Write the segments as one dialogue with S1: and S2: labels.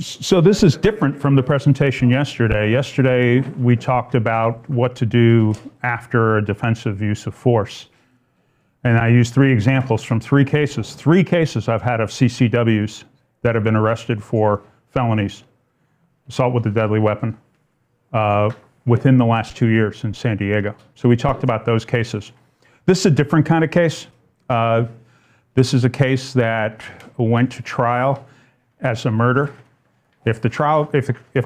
S1: So this is different from the presentation yesterday. Yesterday, we talked about what to do after a defensive use of force. And I used 3 examples from 3 cases. 3 cases I've had of CCWs that have been arrested for felonies, assault with a deadly weapon, within the last 2 years in San Diego. So we talked about those cases. This is a different kind of case. This is a case that went to trial as a murder. If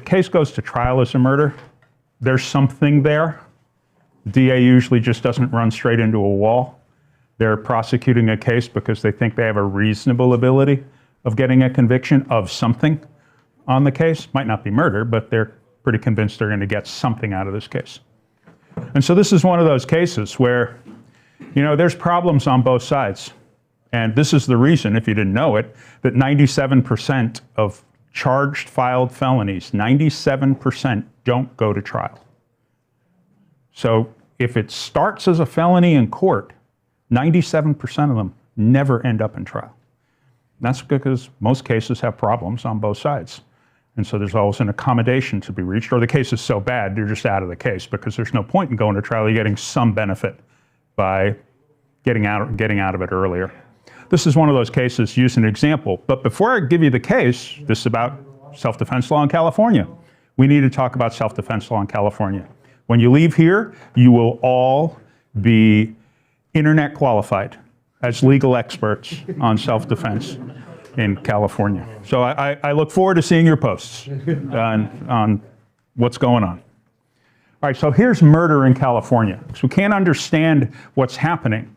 S1: case goes to trial as a murder, there's something there. The DA usually just doesn't run straight into a wall. They're prosecuting a case because they think they have a reasonable ability of getting a conviction of something on the case. Might not be murder, but they're pretty convinced they're going to get something out of this case. And so this is one of those cases where, you know, there's problems on both sides. And this is the reason, if you didn't know it, that 97% of charged filed felonies, 97% don't go to trial. So if it starts as a felony in court, 97% of them never end up in trial. That's because most cases have problems on both sides. And so there's always an accommodation to be reached, or the case is so bad, you're just out of the case because there's no point in going to trial. You're getting some benefit by getting out of it earlier. This is one of those cases, use an example. But before I give you the case, this is about self-defense law in California. We need to talk about self-defense law in California. When you leave here, you will all be internet qualified as legal experts on self-defense in California. So I look forward to seeing your posts on what's going on. All right, so here's murder in California. So we can't understand what's happening.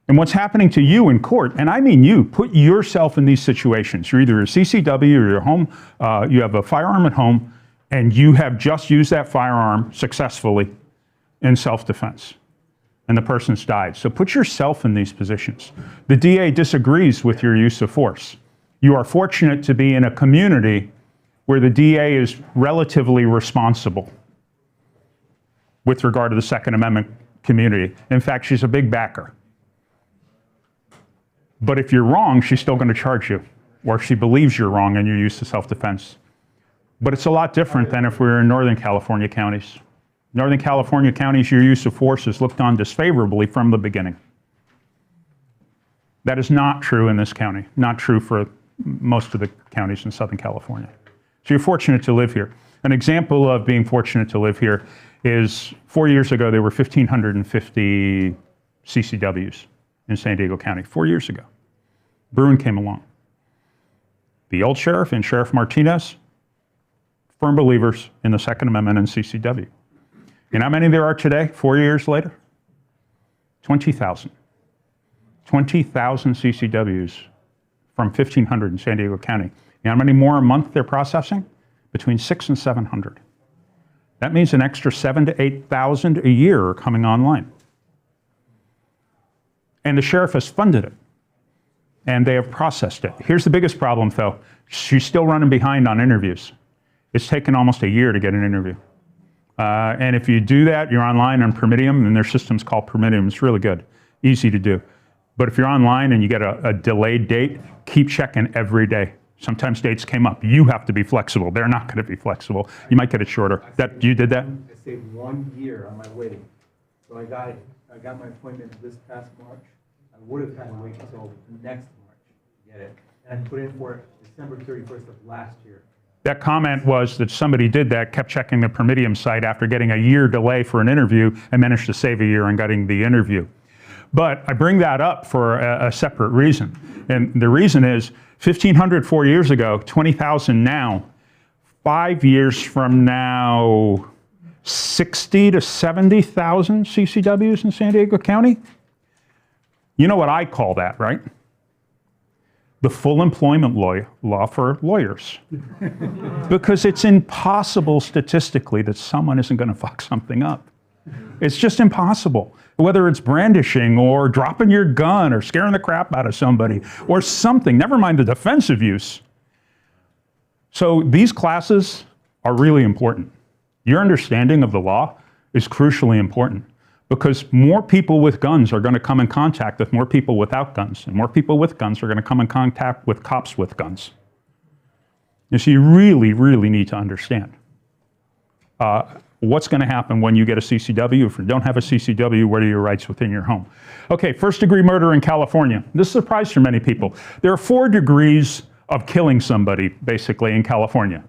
S1: And what's happening to you in court, and I mean you, put yourself in these situations. You're either a CCW or you're home, you have a firearm at home, and you have just used that firearm successfully in self-defense, and the person's died. So put yourself in these positions. The DA disagrees with your use of force. You are fortunate to be in a community where the DA is relatively responsible with regard to the Second Amendment community. In fact, she's a big backer. But if you're wrong, she's still going to charge you, or she believes you're wrong and you're used to self-defense. But it's a lot different than if we're in Northern California counties. Northern California counties, your use of force is looked on disfavorably from the beginning. That is not true in this county, not true for most of the counties in Southern California. So you're fortunate to live here. An example of being fortunate to live here is 4 years ago, there were 1,550 CCWs in San Diego County, 4 years ago. Bruin came along. The old sheriff and Sheriff Martinez, firm believers in the Second Amendment and CCW. You know how many there are today, 4 years later? 20,000. 20,000 CCWs from 1,500 in San Diego County. You know how many more a month they're processing? Between 600 and 700. That means an extra 7,000 to 8,000 a year are coming online. And the sheriff has funded it, and they have processed it. Here's the biggest problem, though. She's still running behind on interviews. It's taken almost a year to get an interview. And if you do that, you're online on Permitium, and their system's called Permitium. It's really good, easy to do. But if you're online and you get a delayed date, keep checking every day. Sometimes dates came up. You have to be flexible. They're not going to be flexible. You might get it shorter. You did that?
S2: I saved 1 year on my waiting. So I got my appointment this past March. I would have had to wait until next March to get it. And I put in for it December 31st of last year.
S1: That comment was that somebody did that, kept checking the Permitium site after getting a year delay for an interview and managed to save a year on getting the interview. But I bring that up for a separate reason. And the reason is 1,500 4 years ago, 20,000 now. 5 years from now, 60 to 70,000 CCWs in San Diego County. You know what I call that, right? The full employment law for lawyers. Because it's impossible statistically that someone isn't going to fuck something up. It's just impossible. Whether it's brandishing or dropping your gun or scaring the crap out of somebody or something, never mind the defensive use. So these classes are really important. Your understanding of the law is crucially important. Because more people with guns are going to come in contact with more people without guns, and more people with guns are going to come in contact with cops with guns. And so you really, really need to understand what's going to happen when you get a CCW. If you don't have a CCW, what are your rights within your home? Okay, first-degree murder in California. This is a surprise for many people. There are 4 degrees of killing somebody, basically, in California.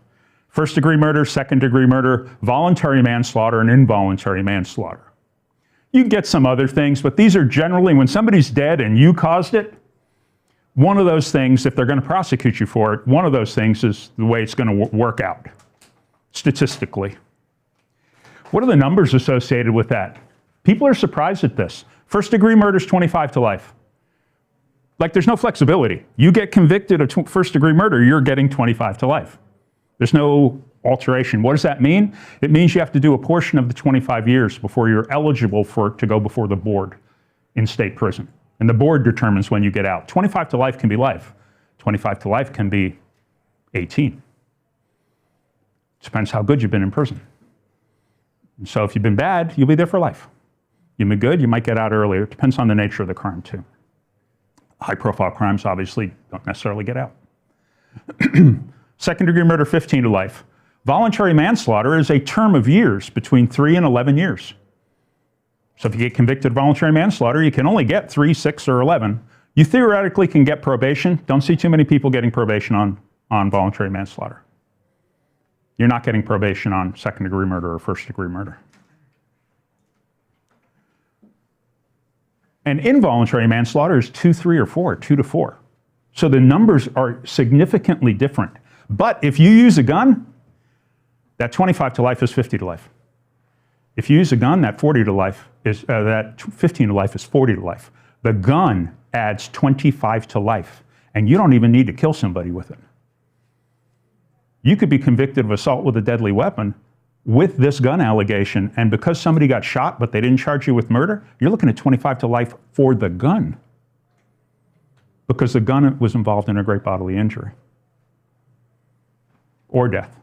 S1: First-degree murder, second-degree murder, voluntary manslaughter, and involuntary manslaughter. You can get some other things, but these are generally, when somebody's dead and you caused it, one of those things, if they're going to prosecute you for it, one of those things is the way it's going to work out, statistically. What are the numbers associated with that? People are surprised at this. First-degree murder is 25 to life. Like, there's no flexibility. You get convicted of first-degree murder, you're getting 25 to life. There's no alteration. What does that mean? It means you have to do a portion of the 25 years before you're eligible to go before the board in state prison. And the board determines when you get out. 25 to life can be life. 25 to life can be 18. Depends how good you've been in prison. And so if you've been bad, you'll be there for life. You've been good, you might get out earlier. It depends on the nature of the crime, too. High-profile crimes obviously don't necessarily get out. Second-degree murder, 15 to life. Voluntary manslaughter is a term of years, between 3 and 11 years. So if you get convicted of voluntary manslaughter, you can only get 3, 6, or 11. You theoretically can get probation. Don't see too many people getting probation on voluntary manslaughter. You're not getting probation on second-degree murder or first-degree murder. And involuntary manslaughter is 2, 3, or 4, 2 to 4. So the numbers are significantly different. But if you use a gun, that 25 to life is 50 to life. If you use a gun, that 40 to life is that 15 to life is 40 to life. The gun adds 25 to life, and you don't even need to kill somebody with it. You could be convicted of assault with a deadly weapon with this gun allegation, and because somebody got shot but they didn't charge you with murder, you're looking at 25 to life for the gun, because the gun was involved in a great bodily injury or death.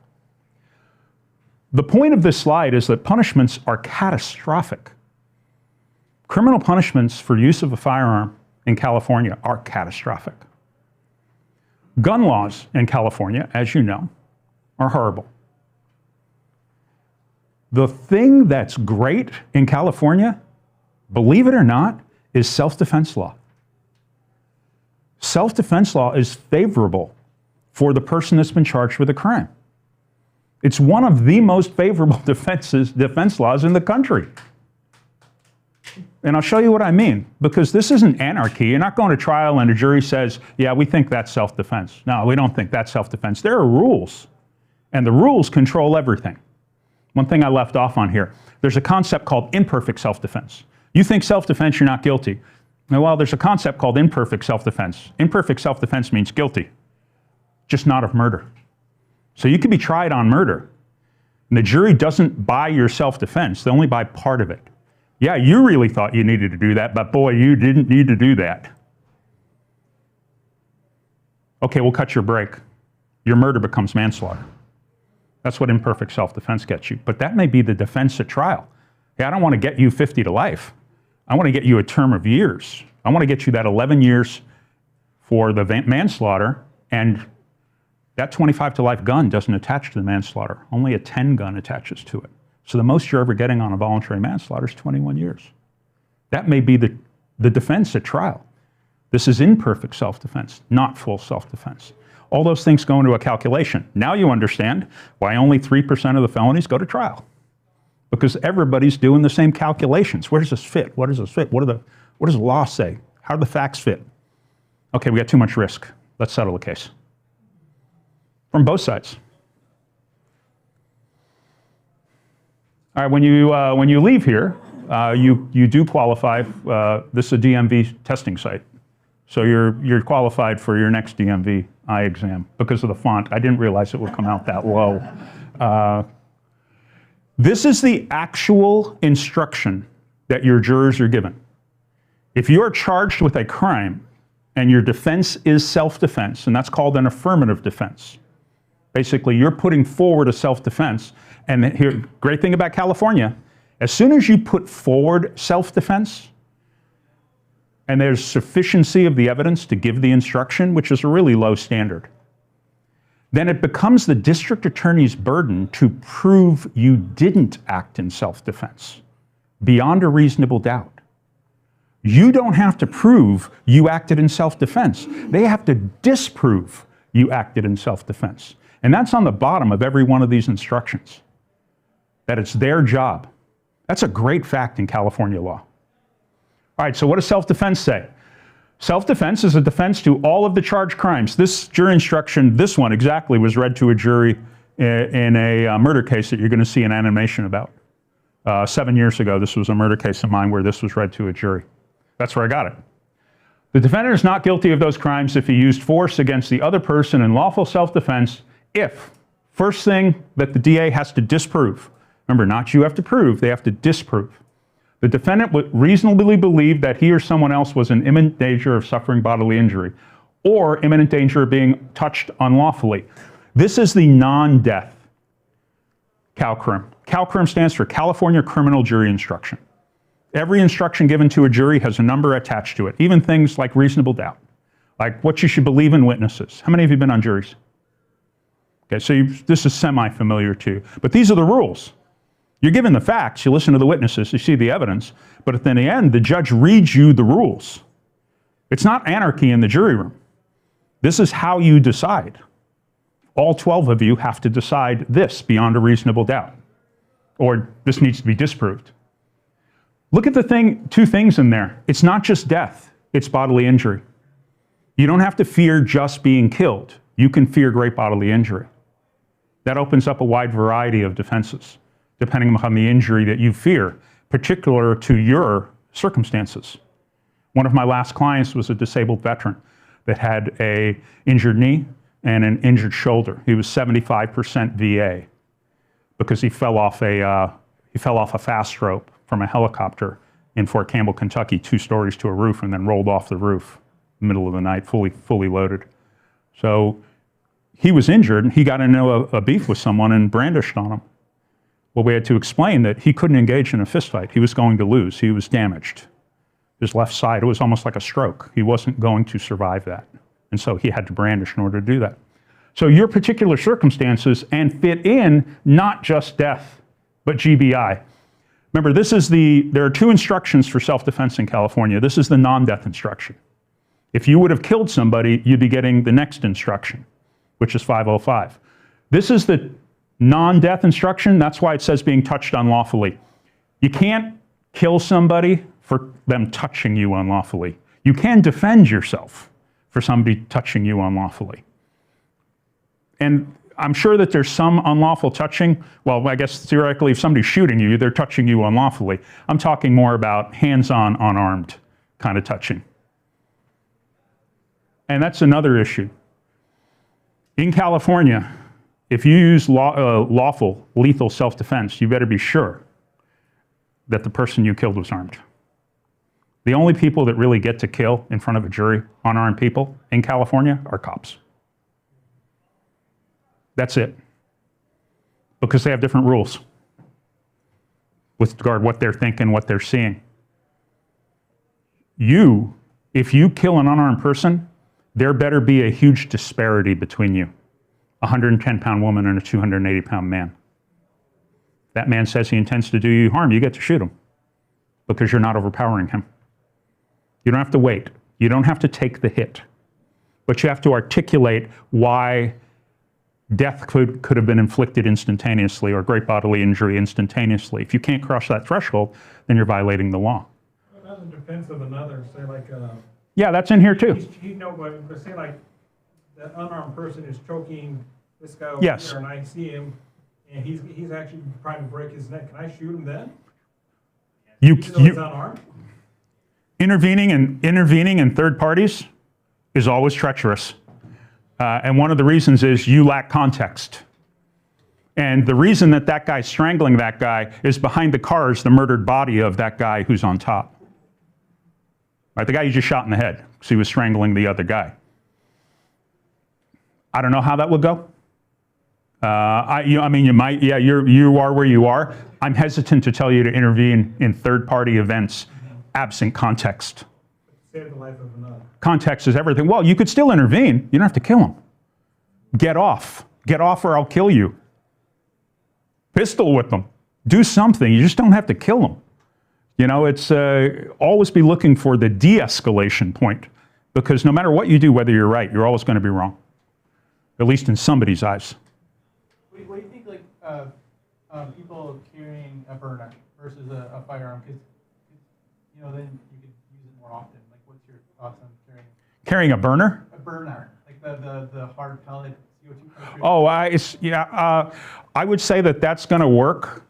S1: The point of this slide is that punishments are catastrophic. Criminal punishments for use of a firearm in California are catastrophic. Gun laws in California, as you know, are horrible. The thing that's great in California, believe it or not, is self-defense law. Self-defense law is favorable for the person that's been charged with a crime. It's one of the most favorable defense laws in the country. And I'll show you what I mean, because this isn't anarchy. You're not going to trial and a jury says, yeah, we think that's self-defense. No, we don't think that's self-defense. There are rules, and the rules control everything. One thing I left off on here, there's a concept called imperfect self-defense. You think self-defense, you're not guilty. Well, there's a concept called imperfect self-defense. Imperfect self-defense means guilty, just not of murder. So you could be tried on murder, and the jury doesn't buy your self-defense. They only buy part of it. Yeah, you really thought you needed to do that, but boy, you didn't need to do that. Okay, we'll cut your break. Your murder becomes manslaughter. That's what imperfect self-defense gets you. But that may be the defense at trial. Hey, I don't want to get you 50 to life. I want to get you a term of years. I want to get you that 11 years for the manslaughter, and that 25 to life gun doesn't attach to the manslaughter. Only a 10 gun attaches to it. So the most you're ever getting on a voluntary manslaughter is 21 years. That may be the defense at trial. This is imperfect self-defense, not full self-defense. All those things go into a calculation. Now you understand why only 3% of the felonies go to trial. Because everybody's doing the same calculations. Where does this fit? What does this fit? What does the law say? How do the facts fit? Okay, we got too much risk. Let's settle the case. From both sides. All right, when you leave here, you do qualify. This is a DMV testing site, so you're qualified for your next DMV eye exam because of the font. I didn't realize it would come out that low. This is the actual instruction that your jurors are given. If you are charged with a crime and your defense is self-defense, and that's called an affirmative defense. Basically, you're putting forward a self-defense. And here, great thing about California, as soon as you put forward self-defense, and there's sufficiency of the evidence to give the instruction, which is a really low standard, then it becomes the district attorney's burden to prove you didn't act in self-defense beyond a reasonable doubt. You don't have to prove you acted in self-defense. They have to disprove you acted in self-defense. And that's on the bottom of every one of these instructions, that it's their job. That's a great fact in California law. All right, so what does self-defense say? Self-defense is a defense to all of the charged crimes. This jury instruction, this one exactly, was read to a jury in a murder case that you're going to see an animation about. 7 years ago, this was a murder case of mine where this was read to a jury. That's where I got it. The defendant is not guilty of those crimes if he used force against the other person in lawful self-defense if, first thing that the DA has to disprove, remember, not you have to prove, they have to disprove. The defendant would reasonably believe that he or someone else was in imminent danger of suffering bodily injury or imminent danger of being touched unlawfully. This is the non-death CalCrim. CalCrim stands for California Criminal Jury Instruction. Every instruction given to a jury has a number attached to it, even things like reasonable doubt, like what you should believe in witnesses. How many of you have been on juries? Okay, so this is semi-familiar to you, but these are the rules. You're given the facts, you listen to the witnesses, you see the evidence, but at the end, the judge reads you the rules. It's not anarchy in the jury room. This is how you decide. All 12 of you have to decide this beyond a reasonable doubt, or this needs to be disproved. Look at the two things in there. It's not just death, it's bodily injury. You don't have to fear just being killed. You can fear great bodily injury. That opens up a wide variety of defenses, depending upon the injury that you fear, particular to your circumstances. One of my last clients was a disabled veteran that had an injured knee and an injured shoulder. He was 75% VA because he fell off a fast rope from a helicopter in Fort Campbell, Kentucky, 2 stories to a roof, and then rolled off the roof in the middle of the night, fully loaded. So he was injured, and he got into a beef with someone and brandished on him. Well, we had to explain that he couldn't engage in a fist fight. He was going to lose. He was damaged. His left side, it was almost like a stroke. He wasn't going to survive that. And so he had to brandish in order to do that. So your particular circumstances and fit in not just death, but GBI. Remember, there are 2 instructions for self-defense in California. This is the non-death instruction. If you would have killed somebody, you'd be getting the next instruction, which is 505. This is the non-death instruction. That's why it says being touched unlawfully. You can't kill somebody for them touching you unlawfully. You can defend yourself for somebody touching you unlawfully. And I'm sure that there's some unlawful touching. Well, I guess theoretically, if somebody's shooting you, they're touching you unlawfully. I'm talking more about hands-on, unarmed kind of touching. And that's another issue. In California, if you use lawful, lethal self-defense, you better be sure that the person you killed was armed. The only people that really get to kill in front of a jury, unarmed people, in California are cops. That's it. Because they have different rules with regard to what they're thinking, what they're seeing. If you kill an unarmed person, there better be a huge disparity between you. A 110-pound woman and a 280-pound man. That man says he intends to do you harm, you get to shoot him because you're not overpowering him. You don't have to wait. You don't have to take the hit. But you have to articulate why death could have been inflicted instantaneously or great bodily injury instantaneously. If you can't cross that threshold, then you're violating the law.
S3: What about the defense of another, say like
S1: yeah, that's in here too.
S3: But say like that unarmed person is choking this guy over
S1: Yes.
S3: here and I see him and he's actually trying to break his neck. Can I shoot him then? Even though he's unarmed?
S1: Intervening in third parties is always treacherous. And one of the reasons is you lack context. And the reason that guy's strangling that guy is behind the car is the murdered body of that guy who's on top. Right, the guy you just shot in the head because he was strangling the other guy. I don't know how that would go. You might, yeah, you are where you are. I'm hesitant to tell you to intervene in third-party events absent context.
S3: Save the life of another.
S1: Context is everything. Well, you could still intervene. You don't have to kill him. Get off. Get off or I'll kill you. Pistol whip them. Do something. You just don't have to kill them. You know, it's always be looking for the de-escalation point, because no matter what you do, whether you're right, you're always going to be wrong, at least in somebody's eyes.
S4: What do you think, like, people carrying a burner versus a firearm? Because, you know, then you could use it more often. Like, what's your thoughts on
S1: Carrying a burner?
S4: a burner, like the hard pellet CO2 pressure?
S1: Oh, I would say that that's going to work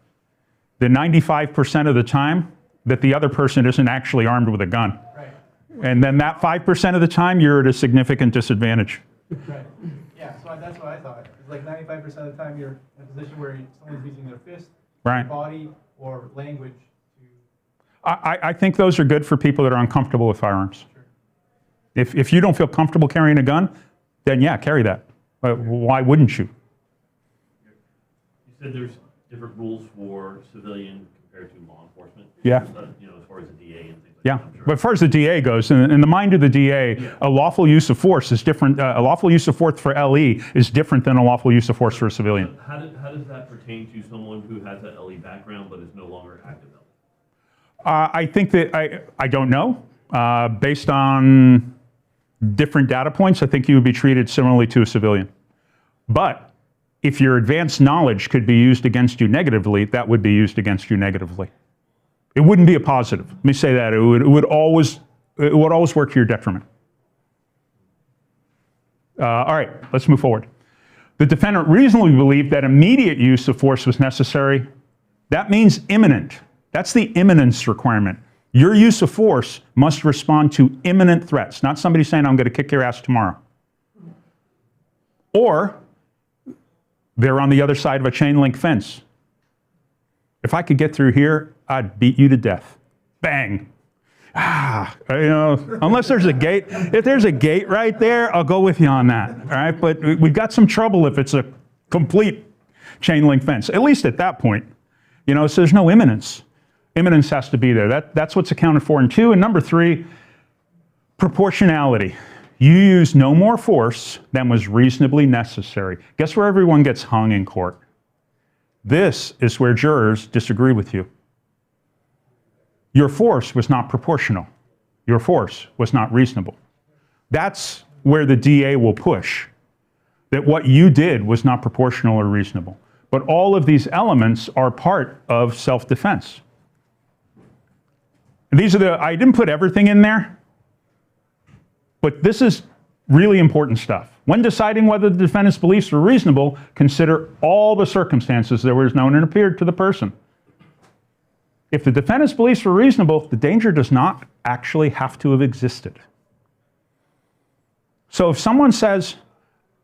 S1: the 95% of the time that the other person isn't actually armed with a gun.
S4: Right.
S1: And then that 5% of the time, you're at a significant disadvantage.
S4: Right. Yeah, so that's what I thought. It's like 95% of the time you're in a position where someone's using their fist,
S1: Right.
S4: body, or language to.
S1: I think those are good for people that are uncomfortable with firearms.
S4: Sure.
S1: If you don't feel comfortable carrying a gun, then yeah, carry that. Why wouldn't you?
S5: You said there's different rules for civilian compared to law enforcement.
S1: Yeah.
S5: You know, as far as the DA and things like
S1: Yeah,
S5: that. I'm sure.
S1: but as far as the DA goes, in the mind of the DA,
S5: Yeah.
S1: a lawful use of force is different. A lawful use of force for LE is different than a lawful use of force for a civilian.
S5: How does that pertain to someone who has that LE background but is no longer active LE?
S1: I think that I don't know. Based on different data points, I think you would be treated similarly to a civilian. But if your advanced knowledge could be used against you negatively, that would be used against you negatively. It wouldn't be a positive. Let me say that. It would always work to your detriment. All right, let's move forward. The defendant reasonably believed that immediate use of force was necessary. That means imminent. That's the imminence requirement. Your use of force must respond to imminent threats, not somebody saying, I'm going to kick your ass tomorrow. Or they're on the other side of a chain link fence. If I could get through here, I'd beat you to death. Bang. You know, unless there's a gate. If there's a gate right there, I'll go with you on that. All right, but we've got some trouble if it's a complete chain link fence, at least at that point. You know, so there's no imminence. Imminence has to be there. That's what's accounted for in 2. And number 3, proportionality. You use no more force than was reasonably necessary. Guess where everyone gets hung in court? This is where jurors disagree with you. Your force was not proportional. Your force was not reasonable. That's where the DA will push, that what you did was not proportional or reasonable. But all of these elements are part of self-defense. These are I didn't put everything in there, but this is really important stuff. When deciding whether the defendant's beliefs were reasonable, consider all the circumstances that were known and appeared to the person. If the defendant's beliefs were reasonable, the danger does not actually have to have existed. So if someone says,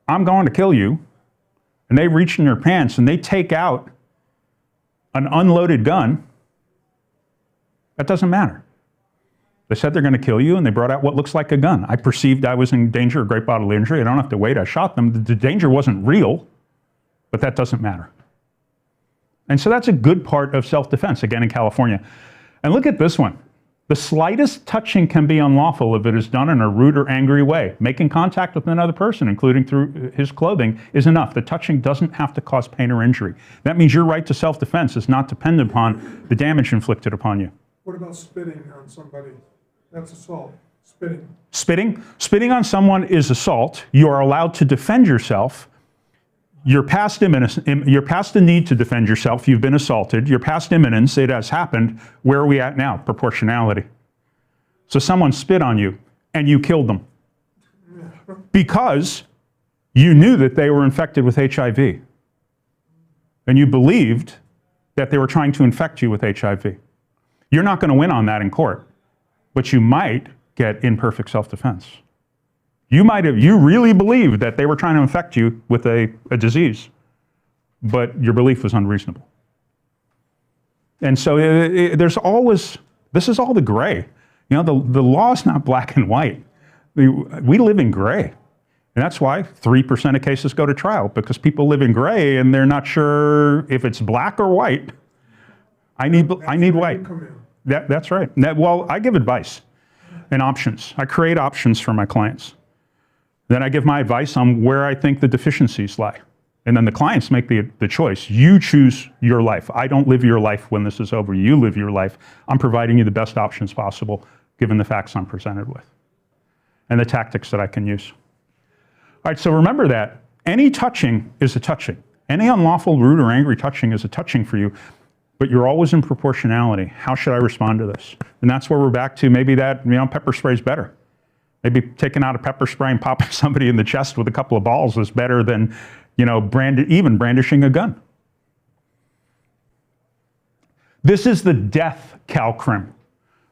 S1: I'm going to kill you, and they reach in their pants and they take out an unloaded gun, that doesn't matter. They said they're going to kill you, and they brought out what looks like a gun. I perceived I was in danger of great bodily injury. I don't have to wait. I shot them. The danger wasn't real, but that doesn't matter. And so that's a good part of self-defense, again, in California. And look at this one. The slightest touching can be unlawful if it is done in a rude or angry way. Making contact with another person, including through his clothing, is enough. The touching doesn't have to cause pain or injury. That means your right to self-defense is not dependent upon the damage inflicted upon you.
S6: What about spitting on somebody? That's assault. Spitting.
S1: Spitting on someone is assault. You are allowed to defend yourself. You're past the need to defend yourself. You've been assaulted. You're past imminence. It has happened. Where are we at now? Proportionality. So someone spit on you and you killed them because you knew that they were infected with HIV. And you believed that they were trying to infect you with HIV. You're not going to win on that in court, but you might get imperfect self-defense. You really believed that they were trying to infect you with a disease, but your belief was unreasonable. And so there's always, this is all the gray. You know, the law is not black and white. We live in gray. And that's why 3% of cases go to trial, because people live in gray and they're not sure if it's black or white. I need white. That's right. Well, I give advice and options. I create options for my clients. Then I give my advice on where I think the deficiencies lie. And then the clients make the choice. You choose your life. I don't live your life when this is over. You live your life. I'm providing you the best options possible given the facts I'm presented with and the tactics that I can use. All right, so remember that any touching is a touching. Any unlawful, rude, or angry touching is a touching for you, but you're always in proportionality. How should I respond to this? And that's where we're back to maybe that, pepper spray is better. Maybe taking out a pepper spray and popping somebody in the chest with a couple of balls is better than, even brandishing a gun. This is the death calcrim.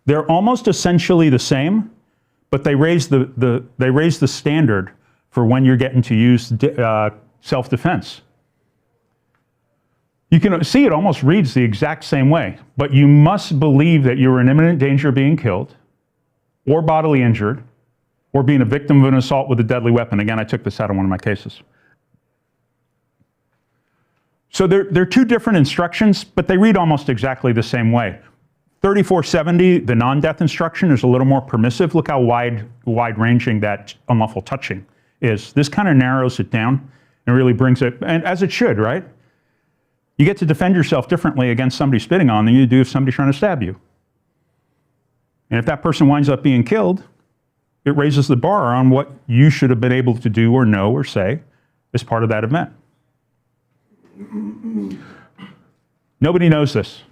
S1: They're almost essentially the same, but they raise the standard for when you're getting to use self-defense. You can see it almost reads the exact same way, but you must believe that you are in imminent danger of being killed or bodily injured or being a victim of an assault with a deadly weapon. Again, I took this out of one of my cases. So they're two different instructions, but they read almost exactly the same way. 3470, the non-death instruction, is a little more permissive. Look how wide-ranging that unlawful touching is. This kind of narrows it down and really brings it, and as it should, right? You get to defend yourself differently against somebody spitting on than you do if somebody's trying to stab you. And if that person winds up being killed, it raises the bar on what you should have been able to do or know or say as part of that event. Nobody knows this.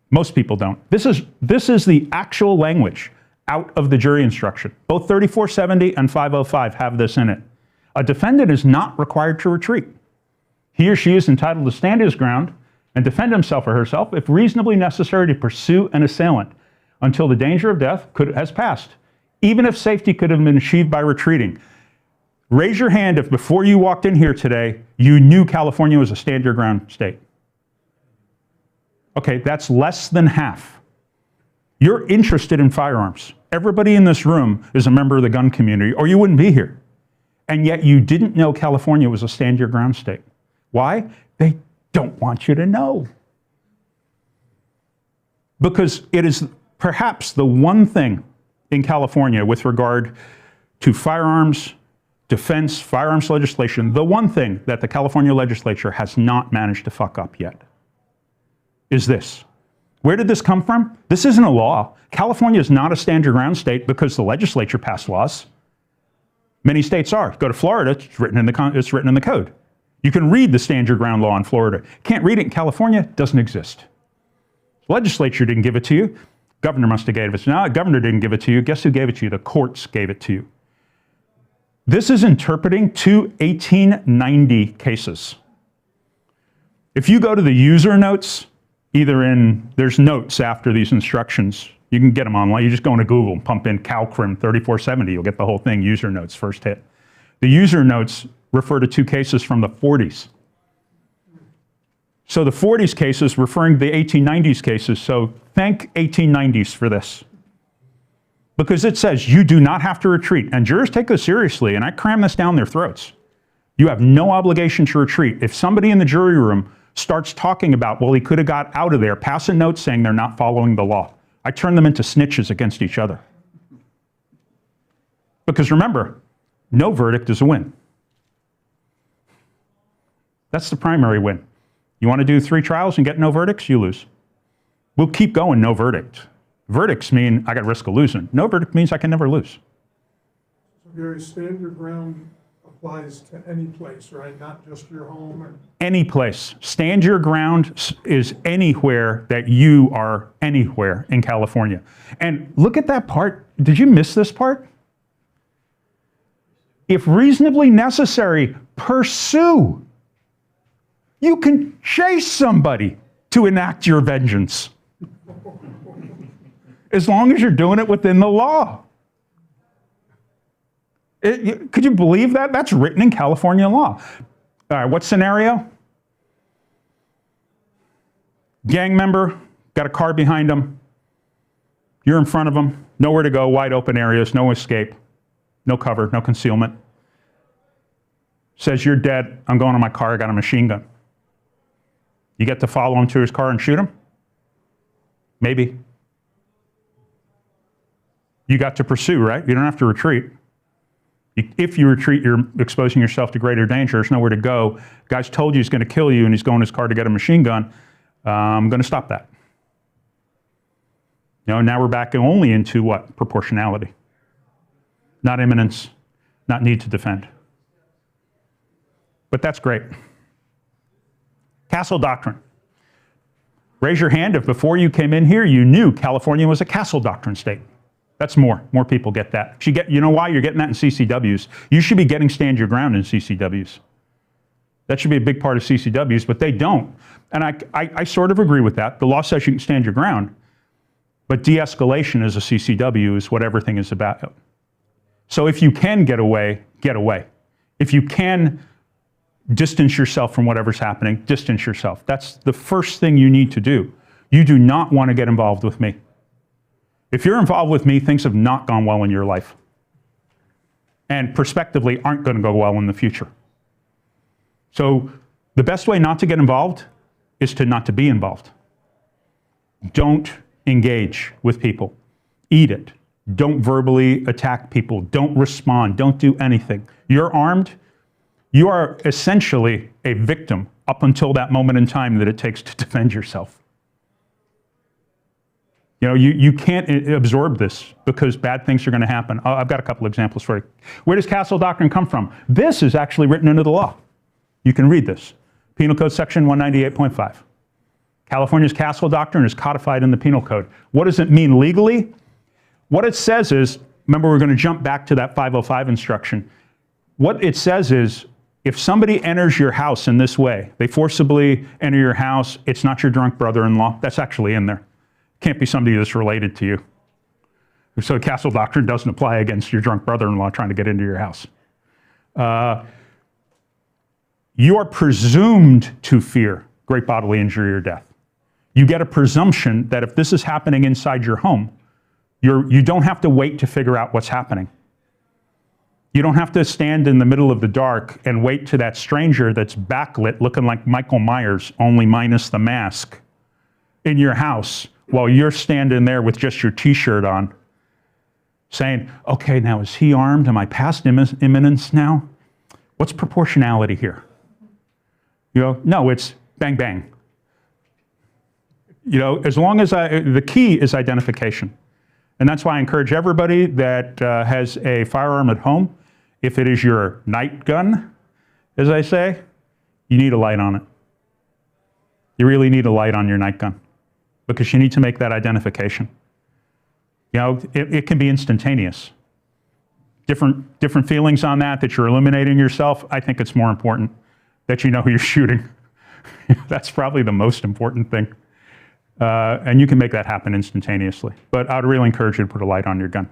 S1: Most people don't. This is the actual language out of the jury instruction. Both 3470 and 505 have this in it. A defendant is not required to retreat. He or she is entitled to stand his ground and defend himself or herself if reasonably necessary to pursue an assailant until the danger of death has passed, even if safety could have been achieved by retreating. Raise your hand if before you walked in here today, you knew California was a stand your ground state. Okay, that's less than half. You're interested in firearms. Everybody in this room is a member of the gun community, or you wouldn't be here. And yet you didn't know California was a stand your ground state. Why? They don't want you to know. Because it is perhaps the one thing in California with regard to firearms, defense, firearms legislation, the one thing that the California legislature has not managed to fuck up yet is this. Where did this come from? This isn't a law. California is not a stand your ground state because the legislature passed laws. Many states are. Go to Florida, it's written in the code. You can read the stand your ground law in Florida. Can't read it in California, doesn't exist. The legislature didn't give it to you. Governor must have gave it to you. No, the governor didn't give it to you. Guess who gave it to you? The courts gave it to you. This is interpreting two 1890 cases. If you go to the user notes, there's notes after these instructions. You can get them online. You just go into Google and pump in CalCrim 3470. You'll get the whole thing, user notes, first hit. The user notes refer to two cases from the 40s. So the 40s cases referring to the 1890s cases. So thank 1890s for this. Because it says you do not have to retreat. And jurors take this seriously, and I cram this down their throats. You have no obligation to retreat. If somebody in the jury room starts talking about, well, he could have got out of there, pass a note saying they're not following the law. I turn them into snitches against each other. Because remember, no verdict is a win. That's the primary win. You want to do 3 trials and get no verdicts, you lose. We'll keep going, no verdict. Verdicts mean I got risk of losing. No verdict means I can never lose.
S6: So Gary, stand your ground applies to any place, right? Not just your home? Or...
S1: Any place. Stand your ground is anywhere that you are anywhere in California. And look at that part. Did you miss this part? If reasonably necessary, pursue. You can chase somebody to enact your vengeance. As long as you're doing it within the law. Could you believe that? That's written in California law. All right, what scenario? Gang member, got a car behind them. You're in front of them, nowhere to go, wide open areas, no escape, no cover, no concealment. Says, you're dead, I'm going to my car, I got a machine gun. You get to follow him to his car and shoot him? Maybe. You got to pursue, right? You don't have to retreat. If you retreat, you're exposing yourself to greater danger. There's nowhere to go. Guy's told you he's going to kill you and he's going in his car to get a machine gun. I'm going to stop that. Now we're back only into what? Proportionality. Not imminence, not need to defend. But that's great. Castle Doctrine. Raise your hand if before you came in here you knew California was a Castle Doctrine state. That's more. More people get that. You know why? You're getting that in CCWs. You should be getting stand your ground in CCWs. That should be a big part of CCWs, but they don't. And I sort of agree with that. The law says you can stand your ground, but de-escalation as a CCW is what everything is about. So if you can get away, get away. If you can distance yourself from whatever's happening, distance yourself. That's the first thing you need to do. You do not want to get involved with me. If you're involved with me, things have not gone well in your life. And prospectively aren't going to go well in the future. So the best way not to get involved is to not to be involved. Don't engage with people. Eat it. Don't verbally attack people. Don't respond. Don't do anything. You're armed. You are essentially a victim up until that moment in time that it takes to defend yourself. You can't absorb this because bad things are going to happen. I've got a couple examples for you. Where does Castle Doctrine come from? This is actually written into the law. You can read this. Penal Code Section 198.5. California's Castle Doctrine is codified in the Penal Code. What does it mean legally? What it says is, remember we're going to jump back to that 505 instruction. What it says is, if somebody enters your house in this way, they forcibly enter your house, it's not your drunk brother-in-law. That's actually in there. Can't be somebody that's related to you. So Castle Doctrine doesn't apply against your drunk brother-in-law trying to get into your house. You are presumed to fear great bodily injury or death. You get a presumption that if this is happening inside your home, you don't have to wait to figure out what's happening. You don't have to stand in the middle of the dark and wait to that stranger that's backlit looking like Michael Myers, only minus the mask, in your house while you're standing there with just your t-shirt on saying, okay, now is he armed? Am I past imminence now? What's proportionality here? No, it's bang, bang. As long as the key is identification. And that's why I encourage everybody that has a firearm at home, if it is your night gun, as I say, you need a light on it. You really need a light on your night gun because you need to make that identification. It can be instantaneous. Different feelings on that you're illuminating yourself. I think it's more important that you know who you're shooting. That's probably the most important thing. And you can make that happen instantaneously. But I would really encourage you to put a light on your gun.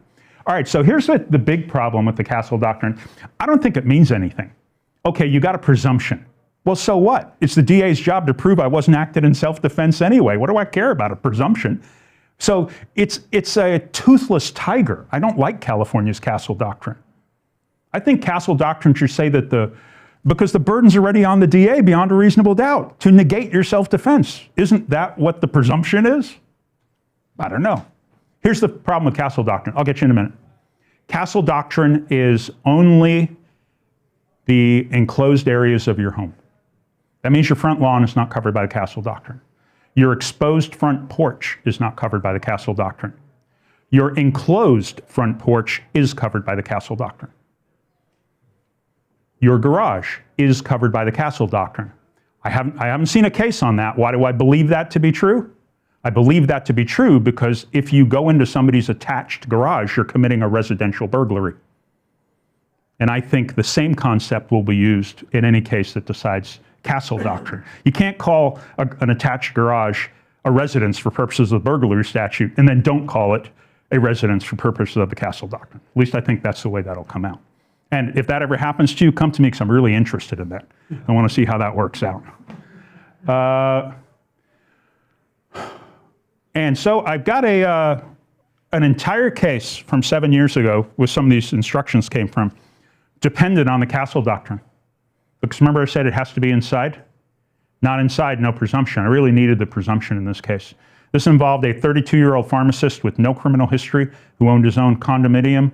S1: All right, so here's the big problem with the Castle Doctrine. I don't think it means anything. Okay, you got a presumption. Well, so what? It's the DA's job to prove I wasn't acted in self-defense anyway. What do I care about a presumption? So it's a toothless tiger. I don't like California's Castle Doctrine. I think Castle Doctrine should say that because the burden's already on the DA beyond a reasonable doubt to negate your self-defense. Isn't that what the presumption is? I don't know. Here's the problem with Castle Doctrine. I'll get you in a minute. Castle Doctrine is only the enclosed areas of your home. That means your front lawn is not covered by the Castle Doctrine. Your exposed front porch is not covered by the Castle Doctrine. Your enclosed front porch is covered by the Castle Doctrine. Your garage is covered by the Castle Doctrine. I haven't seen a case on that. Why do I believe that to be true? I believe that to be true because if you go into somebody's attached garage, you're committing a residential burglary. And I think the same concept will be used in any case that decides Castle Doctrine. You can't call an attached garage a residence for purposes of the burglary statute and then don't call it a residence for purposes of the Castle Doctrine. At least I think that's the way that'll come out. And if that ever happens to you, come to me because I'm really interested in that. I want to see how that works out. And so I've got an entire case from 7 years ago where some of these instructions came from, dependent on the Castle Doctrine. Because remember I said it has to be inside? Not inside, no presumption. I really needed the presumption in this case. This involved a 32-year-old pharmacist with no criminal history who owned his own condominium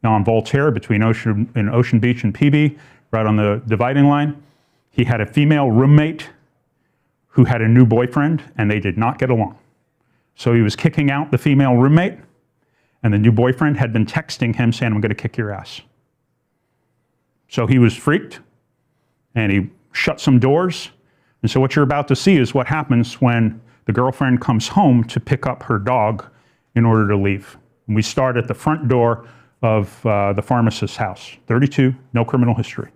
S1: on Voltaire between Ocean Beach and PB, right on the dividing line. He had a female roommate who had a new boyfriend, and they did not get along. So he was kicking out the female roommate, and the new boyfriend had been texting him saying, I'm going to kick your ass. So he was freaked, and he shut some doors. And so what you're about to see is what happens when the girlfriend comes home to pick up her dog in order to leave. And we start at the front door of the pharmacist's house. 32, no criminal history.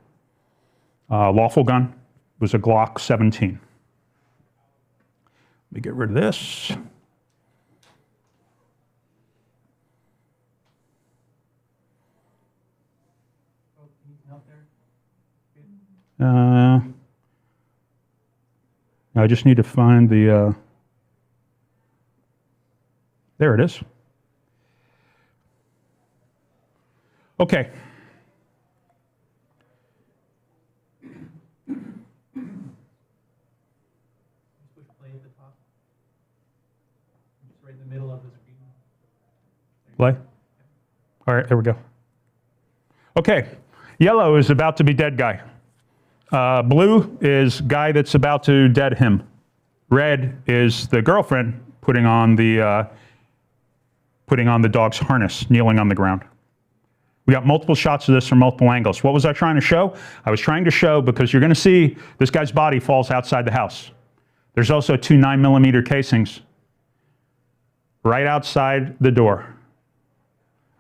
S1: Lawful gun was a Glock 17. Let me get rid of this. I just need to find the, there it is. Okay.
S4: Push play at the top. Just right in the middle of the screen.
S1: Play. All right, there we go. Okay, yellow is about to be dead guy. Blue is guy that's about to dead him. Red is the girlfriend putting on the dog's harness, kneeling on the ground. We got multiple shots of this from multiple angles. What was I trying to show? I was trying to show, because you're going to see this guy's body falls outside the house. There's also 2 9mm casings right outside the door.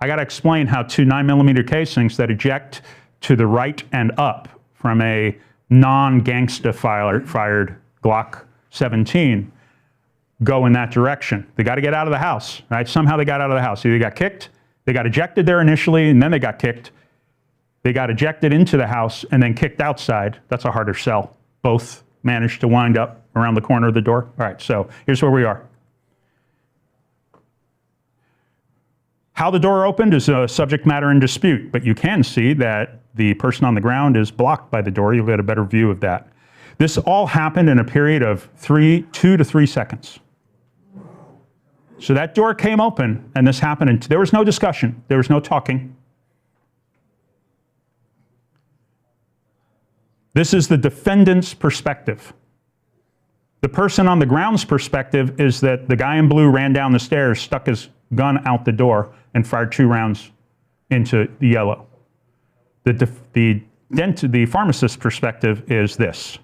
S1: I got to explain how 2 9mm casings that eject to the right and up from a non-gangsta fired Glock 17 go in that direction. They got to get out of the house, right? Somehow they got out of the house. Either they got kicked, they got ejected there initially, and then they got kicked. They got ejected into the house and then kicked outside. That's a harder sell. Both managed to wind up around the corner of the door. All right, so here's where we are. How the door opened is a subject matter in dispute, but you can see that the person on the ground is blocked by the door. You'll get a better view of that. This all happened in a period of 2 to 3 seconds. So that door came open, and this happened, and there was no discussion. There was no talking. This is the defendant's perspective. The person on the ground's perspective is that the guy in blue ran down the stairs, stuck his gun out the door, and fired 2 rounds into the yellow. The pharmacist's perspective is this,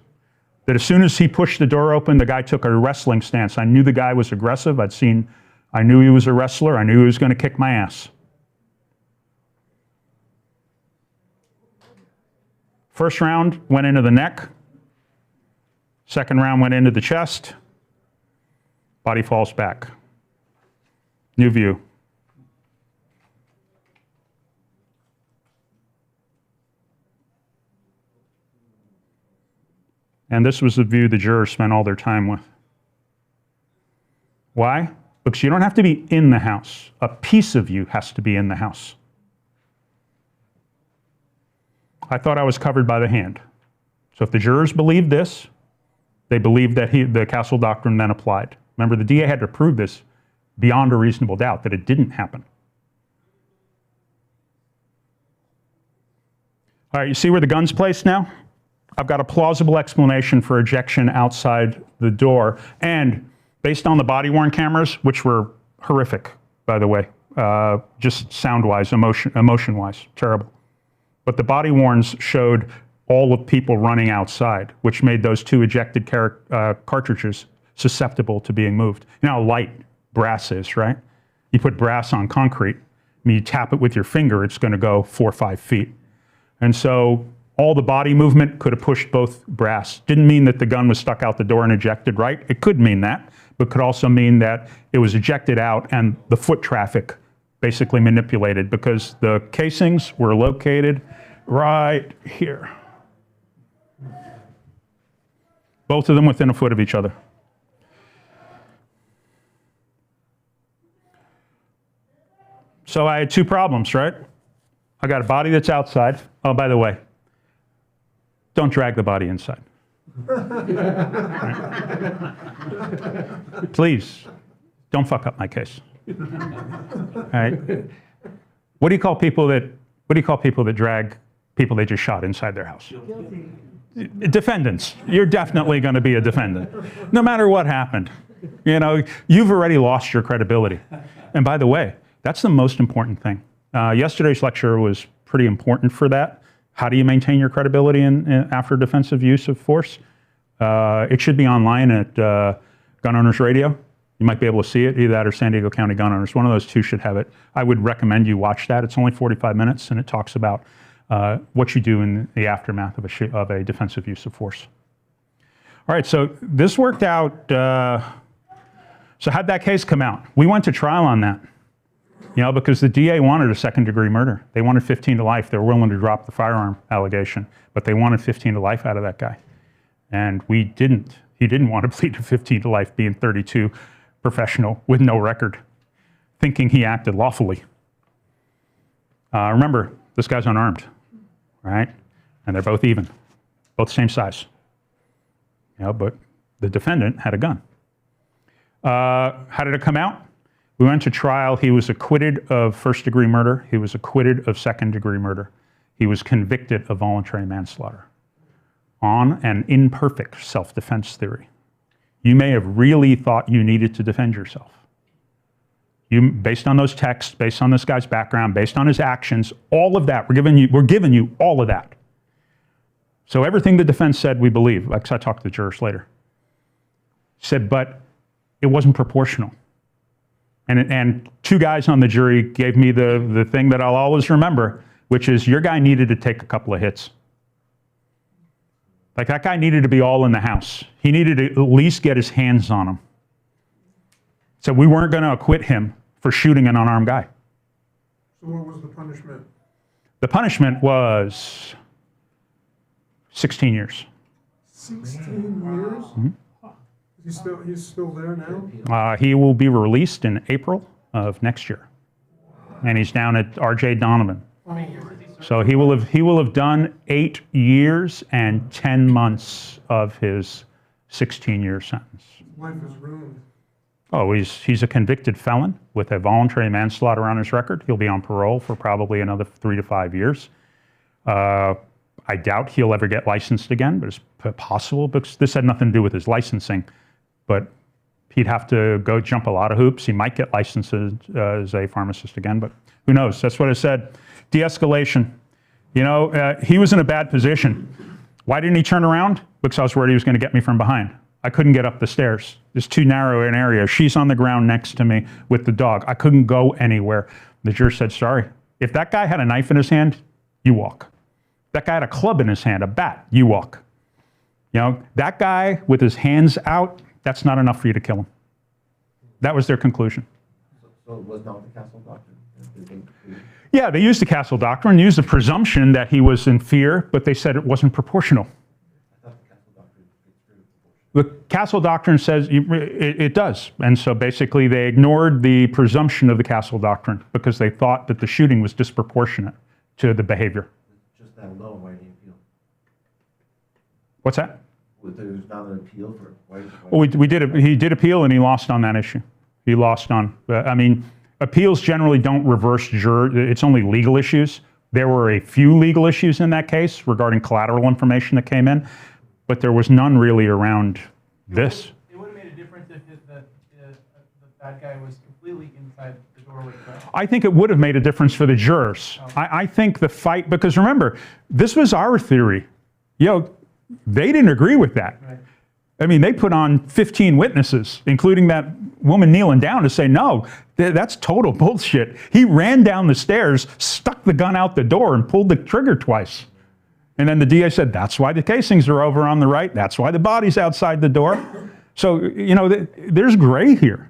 S1: that as soon as he pushed the door open, the guy took a wrestling stance. I knew the guy was aggressive. I knew he was a wrestler. I knew he was going to kick my ass. First round went into the neck. Second round went into the chest. Body falls back. New view. And this was the view the jurors spent all their time with. Why? Because you don't have to be in the house. A piece of you has to be in the house. I thought I was covered by the hand. So if the jurors believed this, they believed that the Castle Doctrine then applied. Remember, the DA had to prove this beyond a reasonable doubt, that it didn't happen. All right, you see where the gun's placed now? I've got a plausible explanation for ejection outside the door, and based on the body-worn cameras, which were horrific, by the way, just sound-wise, emotion-wise, terrible. But the body-worns showed all of people running outside, which made those 2 ejected cartridges susceptible to being moved. You know how light brass is, right? You put brass on concrete, I mean, you tap it with your finger, it's going to go 4 or 5 feet. And so all the body movement could have pushed both brass. Didn't mean that the gun was stuck out the door and ejected, right? It could mean that, but could also mean that it was ejected out and the foot traffic basically manipulated, because the casings were located right here. Both of them within a foot of each other. So I had 2 problems, right? I got a body that's outside. Oh, by the way, don't drag the body inside. Please, don't fuck up my case. All right? What do you call people that drag people they just shot inside their house? Defendants. You're definitely going to be a defendant, no matter what happened. You know, you've already lost your credibility. And by the way, that's the most important thing. Yesterday's lecture was pretty important for that. How do you maintain your credibility after defensive use of force? It should be online at Gun Owners Radio. You might be able to see it, either that or San Diego County Gun Owners. One of those two should have it. I would recommend you watch that. It's only 45 minutes, and it talks about what you do in the aftermath of a defensive use of force. All right, so this worked out. So how'd that case come out? We went to trial on that, you know, because the DA wanted a second-degree murder. They wanted 15 to life. They were willing to drop the firearm allegation, but they wanted 15 to life out of that guy. And we didn't. He didn't want to plead to 15 to life, being 32, professional, with no record, thinking he acted lawfully. Remember, this guy's unarmed, right? And they're both even, both same size. You know, but the defendant had a gun. How did it come out? We went to trial. He was acquitted of first-degree murder. He was acquitted of second-degree murder. He was convicted of voluntary manslaughter on an imperfect self-defense theory. You may have really thought you needed to defend yourself. Based on those texts, based on this guy's background, based on his actions, all of that, we're giving you all of that. So everything the defense said, we believe. Like I talked to the jurors later. Said, but it wasn't proportional. And two guys on the jury gave me the thing that I'll always remember, which is your guy needed to take a couple of hits. Like that guy needed to be all in the house. He needed to at least get his hands on him. So we weren't going to acquit him for shooting an unarmed guy.
S6: So what was the punishment?
S1: The punishment was 16 years.
S6: 16 years?
S1: Mm-hmm.
S6: He's still there now?
S1: He will be released in April of next year. And he's down at R.J. Donovan. So he will have done 8 years and 10 months of his 16-year sentence.
S6: Life is ruined.
S1: Oh, he's a convicted felon with a voluntary manslaughter on his record. He'll be on parole for probably another 3 to 5 years. I doubt he'll ever get licensed again, but it's possible because this had nothing to do with his licensing. But he'd have to go jump a lot of hoops. He might get licensed as a pharmacist again, but who knows? That's what I said. De-escalation. You know, he was in a bad position. Why didn't he turn around? Because I was worried he was going to get me from behind. I couldn't get up the stairs. It's too narrow an area. She's on the ground next to me with the dog. I couldn't go anywhere. The juror said, sorry. If that guy had a knife in his hand, you walk. If that guy had a club in his hand, a bat, you walk. You know, that guy with his hands out, that's not enough for you to kill him. That was their conclusion.
S7: So it was not the Castle Doctrine?
S1: Yeah, they used the Castle Doctrine, used the presumption that he was in fear, but they said it wasn't proportional.
S7: I thought the Castle Doctrine was proportional.
S1: The Castle Doctrine says it does. And so basically they ignored the presumption of the Castle Doctrine because they thought that the shooting was disproportionate to the behavior.
S7: Just that alone, why did he appeal?
S1: What's that?
S7: There's not an appeal for why?
S1: Well, he did appeal and he lost on that issue. He lost on, I mean, appeals generally don't reverse juror, it's only legal issues. There were a few legal issues in that case regarding collateral information that came in, but there was none really around this.
S4: It would have made a difference if the bad guy was completely inside the doorway, correct?
S1: I think it would have made a difference for the jurors. I think the fight, because remember, this was our theory. You know, they didn't agree with that.
S4: Right.
S1: I mean, they put on 15 witnesses, including that woman kneeling down to say, no, that's total bullshit. He ran down the stairs, stuck the gun out the door, and pulled the trigger twice. And then the DA said, that's why the casings are over on the right. That's why the body's outside the door. So, you know, there's gray here.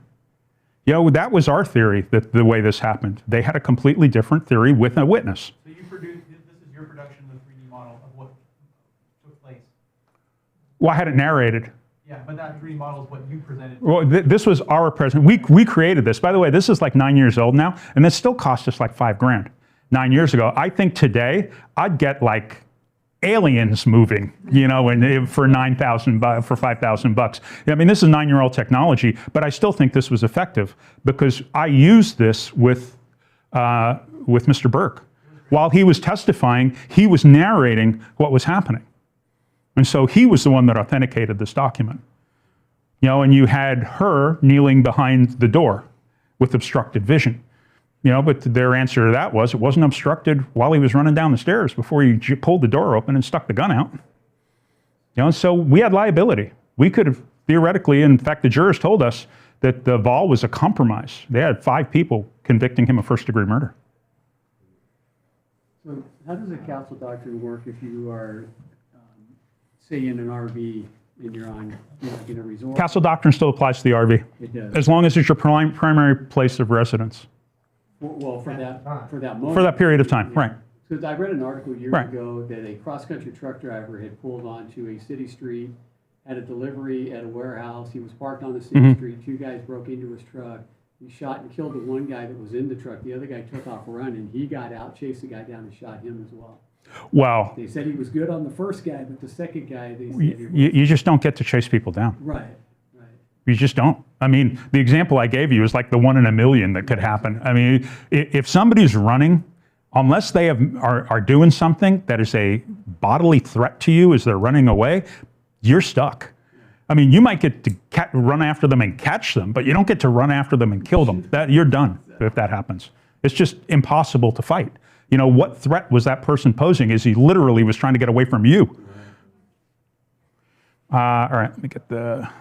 S1: You know, that was our theory, that the way this happened. They had a completely different theory with a witness.
S4: So you produced, this is your production of the 3D model of what took place.
S1: Well, I had it narrated.
S4: Yeah, but that 3D model is what you presented.
S1: Well, this was our present. We created this. By the way, this is like 9 years old now, and this still cost us like $5,000 9 years ago. I think today I'd get like aliens moving, you know, and for $5,000. I mean, this is 9-year-old technology, but I still think this was effective because I used this with with Mr. Burke. While he was testifying, he was narrating what was happening. And so he was the one that authenticated this document. You know, and you had her kneeling behind the door with obstructed vision. You know, but their answer to that was it wasn't obstructed while he was running down the stairs before he pulled the door open and stuck the gun out. You know, so we had liability. We could have theoretically, in fact, the jurors told us that the vol was a compromise. They had 5 people convicting him of first-degree murder.
S8: So how does a counsel doctrine work if you are, say, in an RV and you're on, you know, in a resort?
S1: Castle doctrine still applies to the RV,
S8: It does.
S1: as long as it's your primary place of residence
S8: Well, for that moment.
S1: for that period of time, right?
S8: Because I read an article years
S1: Right.
S8: ago that a cross-country truck driver had pulled onto a city street, had a delivery at a warehouse. He was parked on the city
S1: Mhm.
S8: street. 2 guys broke into his truck. He shot and killed the one guy that was in the truck. The other guy took off running. He got out, chased the guy down, and shot him as well.
S1: Wow.
S8: They said he was good on the first guy, but the second guy, they said he was.
S1: You just don't get to chase people down.
S8: Right, right.
S1: You just don't. I mean, the example I gave you is like the 1 in a million that could happen. I mean, if somebody's running, unless they are doing something that is a bodily threat to you as they're running away, you're stuck. I mean, you might get to run after them and catch them, but you don't get to run after them and kill them. You're done if that happens. It's just impossible to fight. You know, what threat was that person posing as he literally was trying to get away from you? All right, let me get the...
S4: Are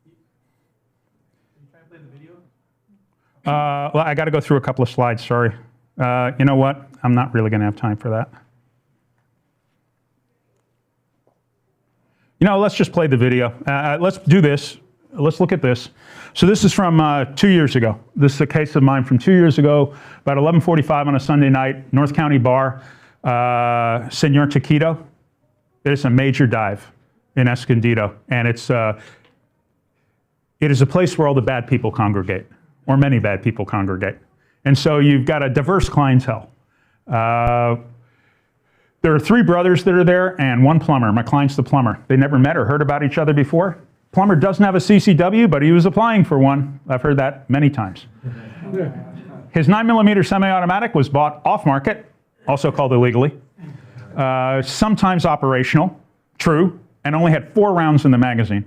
S4: you trying to play the video?
S1: well, I got to go through a couple of slides, sorry. You know what? I'm not really going to have time for that. You know, let's just play the video. Let's do this. Let's look at this. So this is from 2 years ago. This is a case of mine from 2 years ago, about 11:45 on a Sunday night, North County Bar, Senor Taquito. It's a major dive in Escondido, and it is a place where all the bad people congregate, or many bad people congregate. And so you've got a diverse clientele. There are 3 brothers that are there and 1 plumber. My client's the plumber. They never met or heard about each other before. Plumber doesn't have a CCW, but he was applying for one. I've heard that many times. His 9mm semi-automatic was bought off-market, also called illegally. Sometimes operational, true, and only had 4 rounds in the magazine.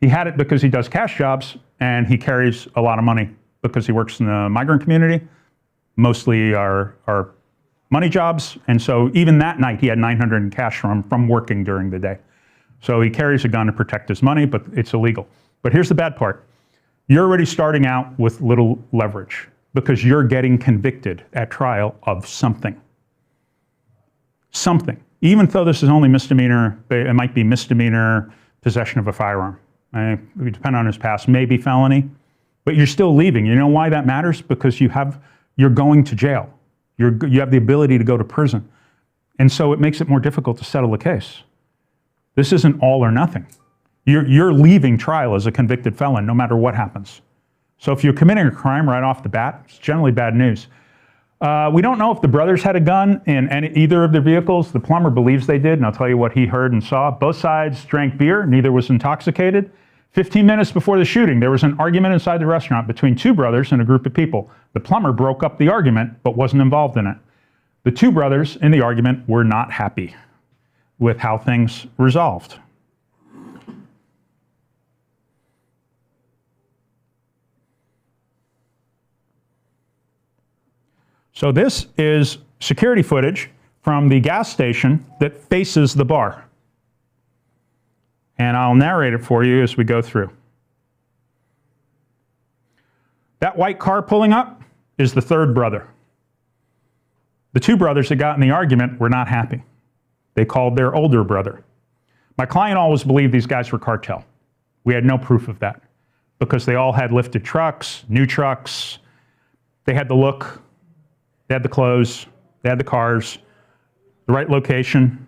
S1: He had it because he does cash jobs, and he carries a lot of money because he works in the migrant community. Mostly are money jobs, and so even that night he had $900 in cash from working during the day. So he carries a gun to protect his money, but it's illegal. But here's the bad part. You're already starting out with little leverage because you're getting convicted at trial of something. Something. Even though this is only misdemeanor, it might be misdemeanor possession of a firearm. It would depend on his past, maybe felony, but you're still leaving. You know why that matters? Because you're going to jail. You have the ability to go to prison. And so it makes it more difficult to settle the case. This isn't all or nothing. You're leaving trial as a convicted felon no matter what happens. So if you're committing a crime right off the bat, it's generally bad news. We don't know if the brothers had a gun in either of their vehicles. The plumber believes they did, and I'll tell you what he heard and saw. Both sides drank beer, neither was intoxicated. 15 minutes before the shooting, there was an argument inside the restaurant between 2 brothers and a group of people. The plumber broke up the argument, but wasn't involved in it. The 2 brothers in the argument were not happy with how things resolved. So this is security footage from the gas station that faces the bar. And I'll narrate it for you as we go through. That white car pulling up is the 3rd brother. The 2 brothers that got in the argument were not happy. They called their older brother. My client always believed these guys were cartel. We had no proof of that because they all had lifted trucks, new trucks. They had the look, they had the clothes, they had the cars, the right location.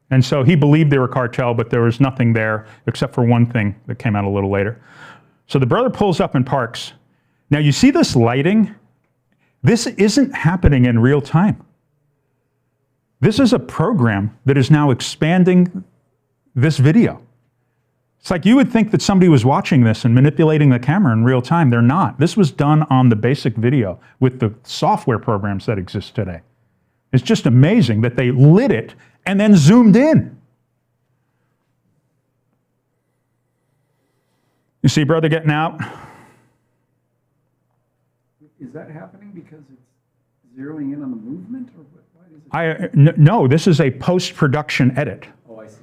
S1: And so he believed they were cartel, but there was nothing there except for one thing that came out a little later. So the brother pulls up and parks. Now you see this lighting? This isn't happening in real time. This is a program that is now expanding this video. It's like you would think that somebody was watching this and manipulating the camera in real time. They're not. This was done on the basic video with the software programs that exist today. It's just amazing that they lit it and then zoomed in. You see brother getting out?
S9: Is that happening because it's zeroing in on the movement, or why is it?
S1: No, this is a post-production edit.
S9: Oh, I see.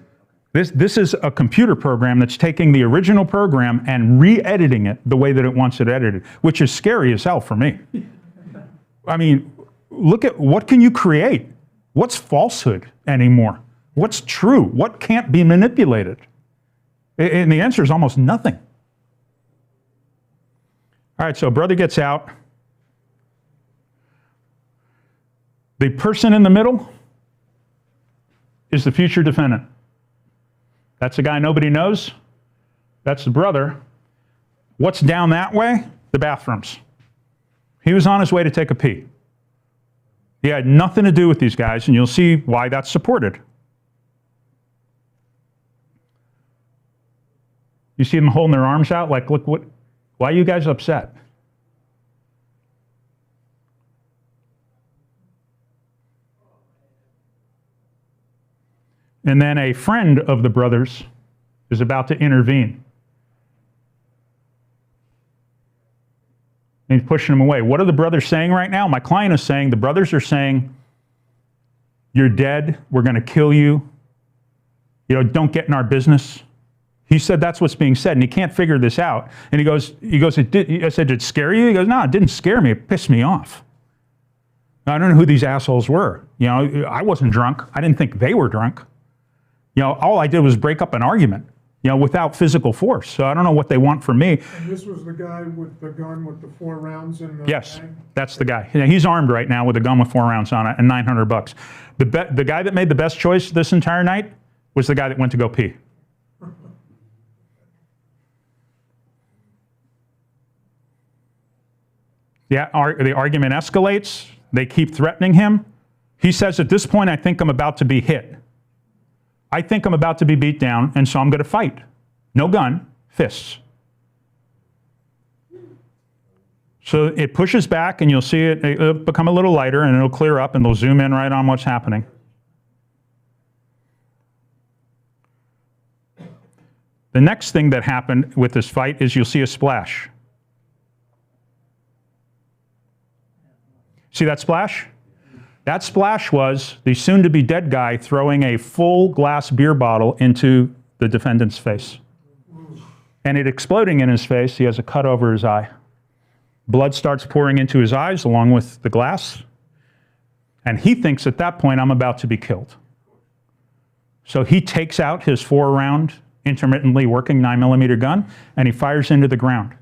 S1: This is a computer program that's taking the original program and re-editing it the way that it wants it edited, which is scary as hell for me. I mean, look at what can you create? What's falsehood anymore? What's true? What can't be manipulated? And the answer is almost nothing. All right, so brother gets out. The person in the middle is the future defendant. That's the guy nobody knows. That's the brother. What's down that way? The bathrooms. He was on his way to take a pee. He had nothing to do with these guys, and you'll see why that's supported. You see them holding their arms out like, look, why are you guys upset? And then a friend of the brothers is about to intervene. And he's pushing him away. What are the brothers saying right now? My client is saying, the brothers are saying, you're dead, we're going to kill you. You know, don't get in our business. He said that's what's being said, and he can't figure this out. And he goes, I said, did it scare you? He goes, no, it didn't scare me, it pissed me off. I don't know who these assholes were. You know, I wasn't drunk. I didn't think they were drunk. You know, all I did was break up an argument, you know, without physical force. So I don't know what they want from me.
S6: And this was the guy with the gun with the 4 rounds in the
S1: Yes,
S6: bag?
S1: that's the guy. He's armed right now with a gun with 4 rounds on it and $900. The guy that made the best choice this entire night was the guy that went to go pee. Yeah, the argument escalates. They keep threatening him. He says, at this point, I think I'm about to be hit. I think I'm about to be beat down, and so I'm going to fight. No gun, fists. So it pushes back, and you'll see it'll become a little lighter, and it'll clear up, and they'll zoom in right on what's happening. The next thing that happened with this fight is you'll see a splash. See that splash? That splash was the soon-to-be dead guy throwing a full glass beer bottle into the defendant's face. And it exploding in his face, he has a cut over his eye. Blood starts pouring into his eyes along with the glass. And he thinks at that point, I'm about to be killed. So he takes out his 4-round, intermittently working 9mm gun, and he fires into the ground.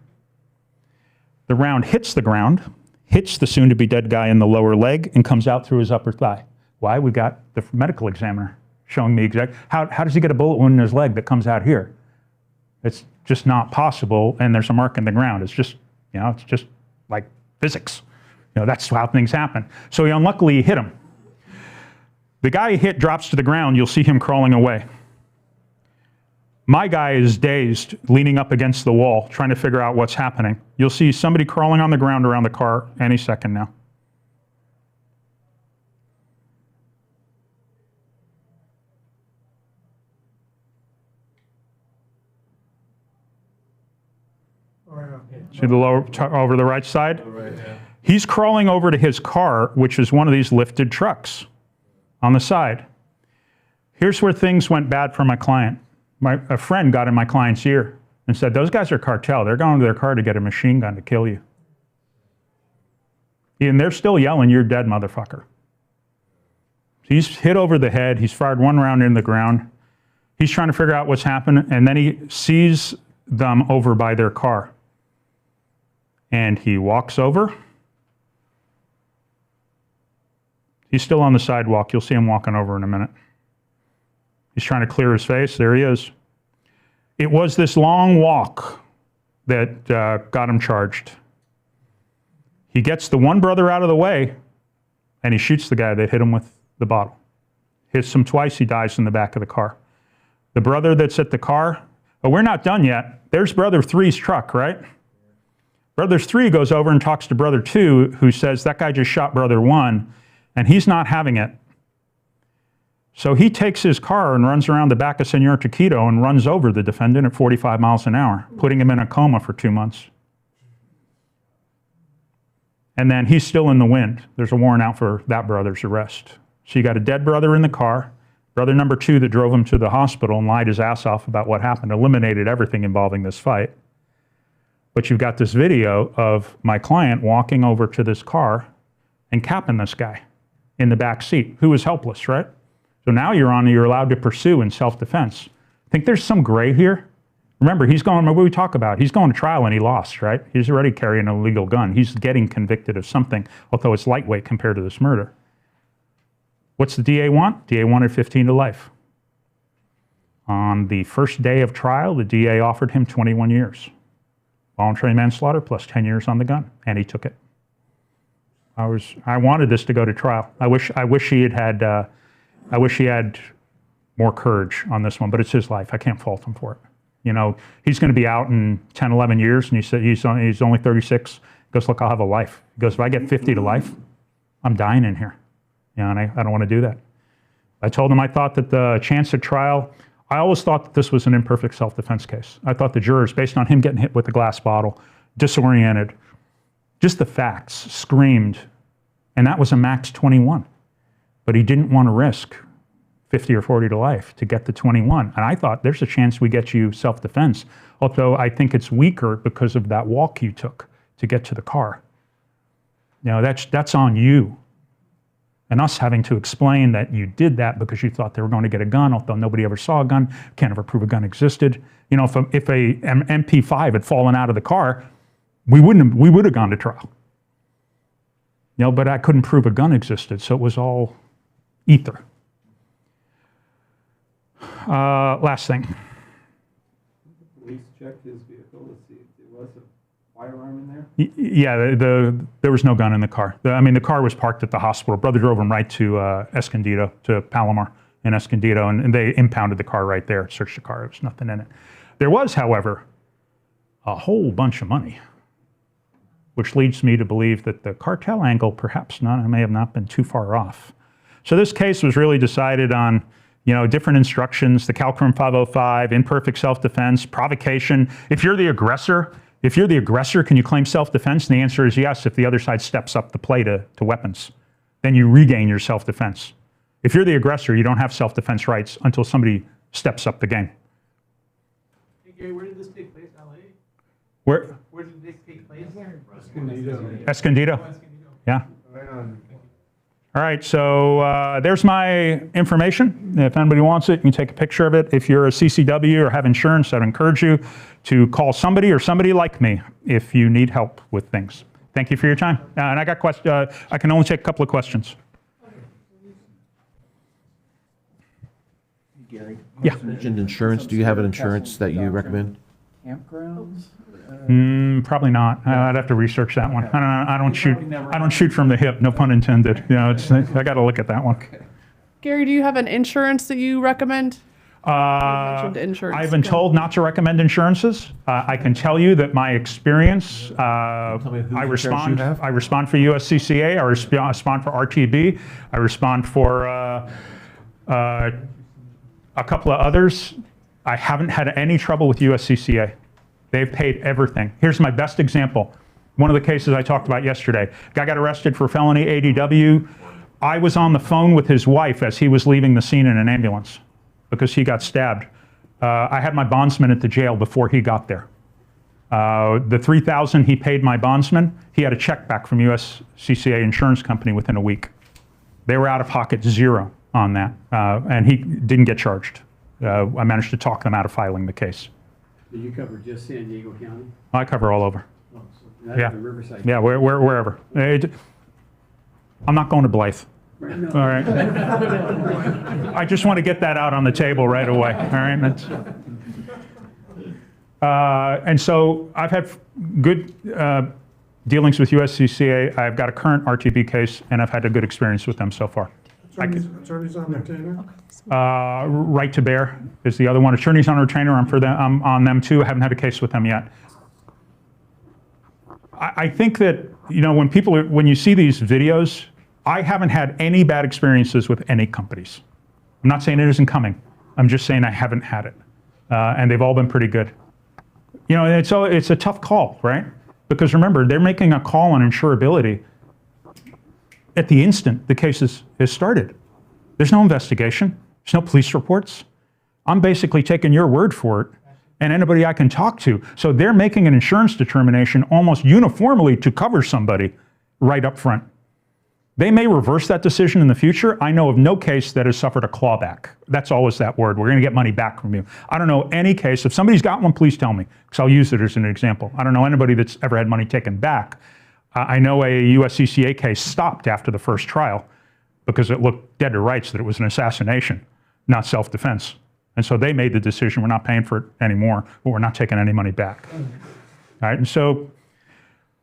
S1: The round hits the ground, hits the soon-to-be dead guy in the lower leg, and comes out through his upper thigh. Why? We got the medical examiner showing me exactly, how does he get a bullet wound in his leg that comes out here? It's just not possible, and there's a mark in the ground. It's just, you know, it's just like physics. You know, that's how things happen. So he unluckily hit him. The guy he hit drops to the ground. You'll see him crawling away. My guy is dazed, leaning up against the wall, trying to figure out what's happening. You'll see somebody crawling on the ground around the car any second now.
S6: Oh, yeah.
S1: See the lower, over the right side? He's crawling over to his car, which is one of these lifted trucks on the side. Here's where things went bad for my client. A friend got in my client's ear and said, those guys are cartel. They're going to their car to get a machine gun to kill you. And they're still yelling, you're dead, motherfucker. He's hit over the head. He's fired 1 round in the ground. He's trying to figure out what's happened, and then he sees them over by their car. And he walks over. He's still on the sidewalk. You'll see him walking over in a minute. He's trying to clear his face. There he is. It was this long walk that got him charged. He gets the one brother out of the way, and he shoots the guy that hit him with the bottle. Hits him twice. He dies in the back of the car. The brother that's at the car, But we're not done yet. There's brother 3's truck, right? Brother 3 goes over and talks to brother 2, who says, that guy just shot brother 1, and he's not having it. So he takes his car and runs around the back of Senor Taquito and runs over the defendant at 45 miles an hour, putting him in a coma for 2 months. And then he's still in the wind. There's a warrant out for that brother's arrest. So you got a dead brother in the car, brother number 2 that drove him to the hospital and lied his ass off about what happened, eliminated everything involving this fight. But you've got this video of my client walking over to this car and capping this guy in the back seat, who was helpless, right? So now you're allowed to pursue in self-defense. I think there's some gray here. Remember, he's going, what we talk about, he's going to trial and he lost, right? He's already carrying an illegal gun. He's getting convicted of something, although it's lightweight compared to this murder. What's the DA want? DA wanted 15 to life. On the first day of trial, the DA offered him 21 years. Voluntary manslaughter plus 10 years on the gun, and he took it. I wanted this to go to trial. I wish he had more courage on this one, but it's his life. I can't fault him for it. You know, he's going to be out in 10, 11 years, and he said he's only 36. He goes, look, I'll have a life. He goes, if I get 50 to life, I'm dying in here. You know, and I don't want to do that. I told him I thought that the chance at trial, I always thought that this was an imperfect self-defense case. I thought the jurors, based on him getting hit with a glass bottle, disoriented, just the facts, screamed, and that was a max 21. But he didn't want to risk 50 or 40 to life to get to 21. And I thought there's a chance we get you self-defense, although I think it's weaker because of that walk you took to get to the car. You know, that's on you. And us having to explain that you did that because you thought they were going to get a gun, although nobody ever saw a gun, can't ever prove a gun existed. You know, if a MP5 had fallen out of the car, we would have gone to trial. You know, but I couldn't prove a gun existed, so it was all ether. Last thing.
S9: Police checked his vehicle to see if there was a firearm in there?
S1: Yeah, there was no gun in the car. The car was parked at the hospital. Brother drove him right to Escondido, to Palomar in Escondido, and they impounded the car right there, searched the car. There was nothing in it. There was, however, a whole bunch of money, which leads me to believe that the cartel angle may have not been too far off. So this case was really decided on, you know, different instructions, the Calcrum 505, imperfect self-defense, provocation. If you're the aggressor, can you claim self-defense? And the answer is yes, if the other side steps up the play to weapons. Then you regain your self-defense. If you're the aggressor, you don't have self-defense rights until somebody steps up the game.
S4: Hey Gary, where did this take place? LA?
S1: Where?
S4: Where did this take place?
S1: Escondido.
S4: Oh, Escondido.
S1: Yeah. All right, so there's my information. If anybody wants it, you can take a picture of it. If you're a CCW or have insurance, I'd encourage you to call somebody or somebody like me if you need help with things. Thank you for your time. And I got I can only take a couple of questions.
S7: Gary?
S1: Yeah.
S7: You mentioned insurance. Do you have an insurance that you recommend?
S9: Campgrounds?
S1: Probably not. I'd have to research that one. I don't shoot from the hip. No pun intended. You know, I got to look at that one.
S10: Gary, do you have an insurance that you recommend?
S1: I've
S10: Insurance.
S1: been told not to recommend insurances. I can tell you that my experience, I respond for USCCA, I respond for RTB, I respond for a couple of others. I haven't had any trouble with USCCA. They've paid everything. Here's my best example. One of the cases I talked about yesterday. Guy got arrested for felony ADW. I was on the phone with his wife as he was leaving the scene in an ambulance because he got stabbed. I had my bondsman at the jail before he got there. The $3,000 he paid my bondsman, he had a check back from USCCA insurance company within a week. They were out of pocket $0 on that, and he didn't get charged. I managed to talk them out of filing the case.
S8: Do you cover just San Diego County?
S1: I cover all over.
S8: Oh, so that's
S1: Yeah.
S8: the Riverside.
S1: Yeah, wherever. I'm not going to Blythe.
S8: Right, no.
S1: All right. I just want to get that out on the table right away. All right. And so I've had good dealings with USCCA. I've got a current RTB case, and I've had a good experience with them so far.
S6: Attorneys on retainer?
S1: Right to bear is the other one. Attorneys on retainer, I'm on them too. I haven't had a case with them yet. I think that, you know, when you see these videos, I haven't had any bad experiences with any companies. I'm not saying it isn't coming. I'm just saying I haven't had it. And they've all been pretty good. You know, it's a tough call, right? Because remember, they're making a call on insurability at the instant the case is started. There's no investigation. There's no police reports. I'm basically taking your word for it and anybody I can talk to. So they're making an insurance determination almost uniformly to cover somebody right up front. They may reverse that decision in the future. I know of no case that has suffered a clawback. That's always that word. We're going to get money back from you. I don't know any case. If somebody's got one, please tell me, because I'll use it as an example. I don't know anybody that's ever had money taken back. I know a USCCA case stopped after the first trial because it looked dead to rights that it was an assassination, not self-defense. And so they made the decision, we're not paying for it anymore, but we're not taking any money back. All right, and so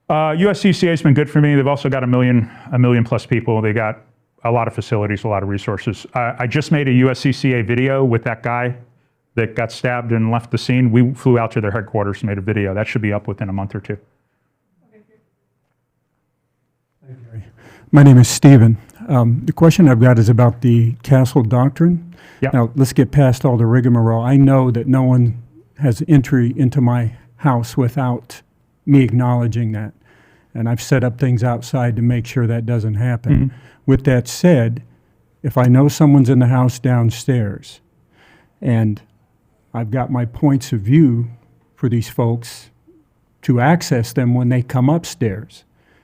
S1: USCCA has been good for me. They've also got a million plus people. They got a lot of facilities, a lot of resources. I just made a USCCA video with that guy that got stabbed and left the scene. We flew out to their headquarters and made a video. That should be up within a month or two.
S11: My name is Stephen. The question I've got is about the Castle Doctrine.
S1: Yep.
S11: Now, let's get past all the rigmarole. I know that no one has entry into my house without me acknowledging that. And I've set up things outside to make sure that doesn't happen.
S1: Mm-hmm.
S11: With that said, if I know someone's in the house downstairs and I've got my points of view for these folks to access them when they come upstairs,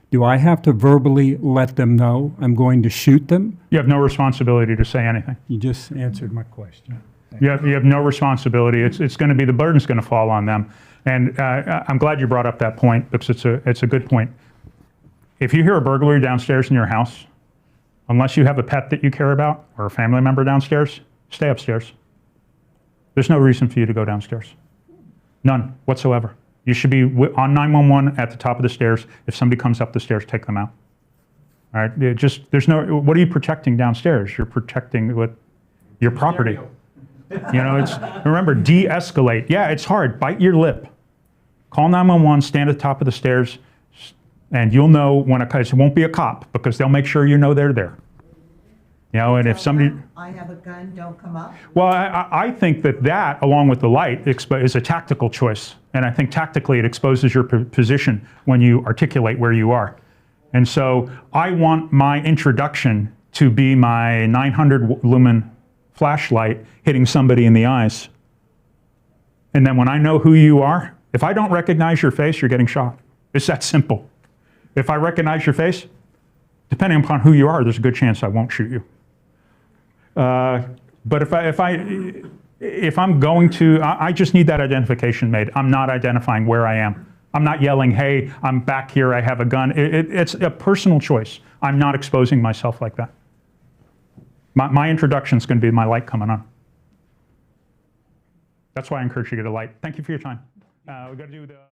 S11: do I have to verbally let them know I'm going to shoot them?
S1: You have no responsibility to say anything.
S11: You just answered my question.
S1: You have no responsibility. It's going to be, the burden's going to fall on them. And I'm glad you brought up that point because it's a good point. If you hear a burglary downstairs in your house, unless you have a pet that you care about or a family member downstairs, stay upstairs. There's no reason for you to go downstairs. None whatsoever. You should be on 911 at the top of the stairs. If somebody comes up the stairs, take them out. All right. What are you protecting downstairs? You're protecting your property. You know, remember, de-escalate. Yeah, it's hard. Bite your lip. Call 911, stand at the top of the stairs, and you'll know when it won't be a cop because they'll make sure you know they're there. You know, and if somebody...
S12: I have a gun, don't come up?
S1: Well, I think that along with the light, is a tactical choice. And I think tactically it exposes your position when you articulate where you are. And so I want my introduction to be my 900 lumen flashlight hitting somebody in the eyes. And then when I know who you are, if I don't recognize your face, you're getting shot. It's that simple. If I recognize your face, depending upon who you are, there's a good chance I won't shoot you. But if I'm going to, I just need that identification made. I'm not identifying where I am. I'm not yelling, hey, I'm back here, I have a gun. It's a personal choice. I'm not exposing myself like that. My introduction is going to be my light coming on. That's why I encourage you to get a light. Thank you for your time. We've got to do the...